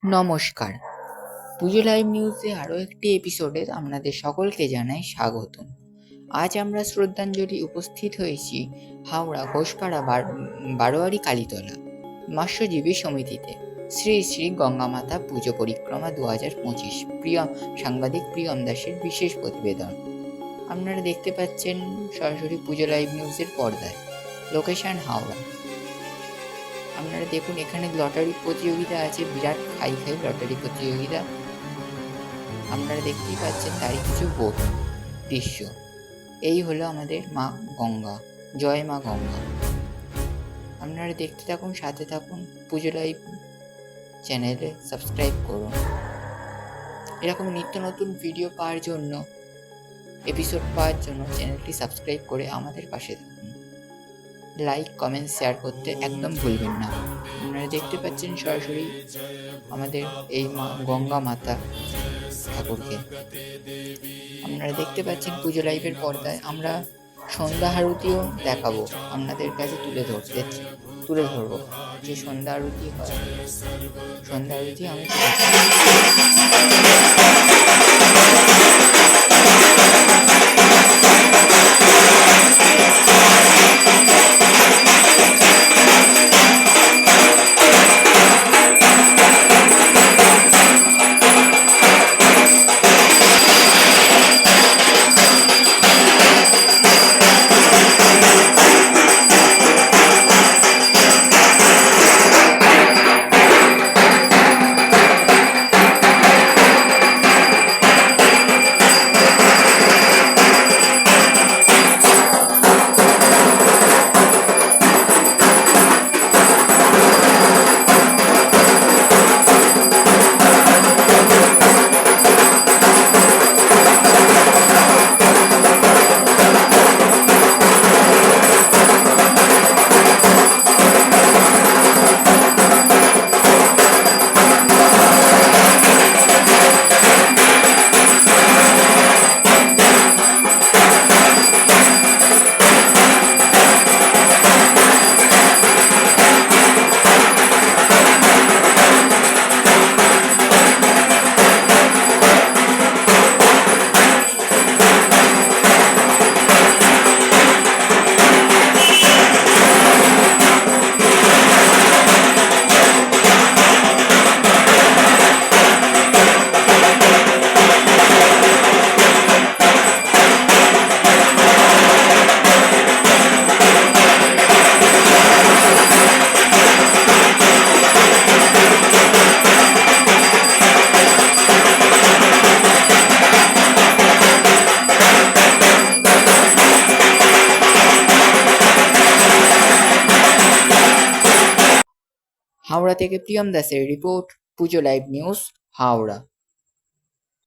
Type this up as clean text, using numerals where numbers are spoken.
নমস্কার, পুজো লাইভ নিউজে আরও একটি এপিসোডে আপনাদের সকলকে জানাই স্বাগতম। আজ আমরা শ্রদ্ধাঞ্জলি উপস্থিত হয়েছি হাওড়া ঘোষপাড়া বারোয়ারি কালীতলা মৎস্যজীবী সমিতিতে শ্রী শ্রী গঙ্গামাতা পুজো পরিক্রমা 2025 সাংবাদিক প্রিয়ম দাসের বিশেষ প্রতিবেদন। আপনারা দেখতে পাচ্ছেন সরাসরি পুজো লাইভ নিউজের পর্দায়। লোকেশন হাওড়া। আপনারা দেখুন, এখানে লটারি প্রতিযোগিতা আছে, বিরাট খাই লটারি প্রতিযোগিতা। আপনারা দেখতেই পাচ্ছেন তারই কিছু বোট দৃশ্য। এই হলো আমাদের মা গঙ্গা, জয় মা গঙ্গা। আপনারা দেখতে থাকুন, সাথে থাকুন, পুজো লাইভ চ্যানেলে সাবস্ক্রাইব করুন। এরকম নিত্য নতুন ভিডিও পাওয়ার জন্য, এপিসোড পাওয়ার জন্য চ্যানেলটি সাবস্ক্রাইব করে আমাদের পাশে থাকুন। লাইক, কমেন্ট, শেয়ার করতে একদম ভুলবেন না। আপনারা দেখতে পাচ্ছেন সরাসরি আমাদের এই গঙ্গা মাতা ঠাকুরকে। আপনারা দেখতে পাচ্ছেন পুজো লাইভের পর্দায় আমরা সন্ধ্যা আরতিও দেখাবো, আপনাদের কাছে তুলে ধরবো যে সন্ধ্যা আরতি হয়। সন্ধ্যা আরতি আমি হাওড়া থেকে প্রিয়ম দাসের রিপোর্ট, পুজো লাইভ নিউজ, হাওড়া।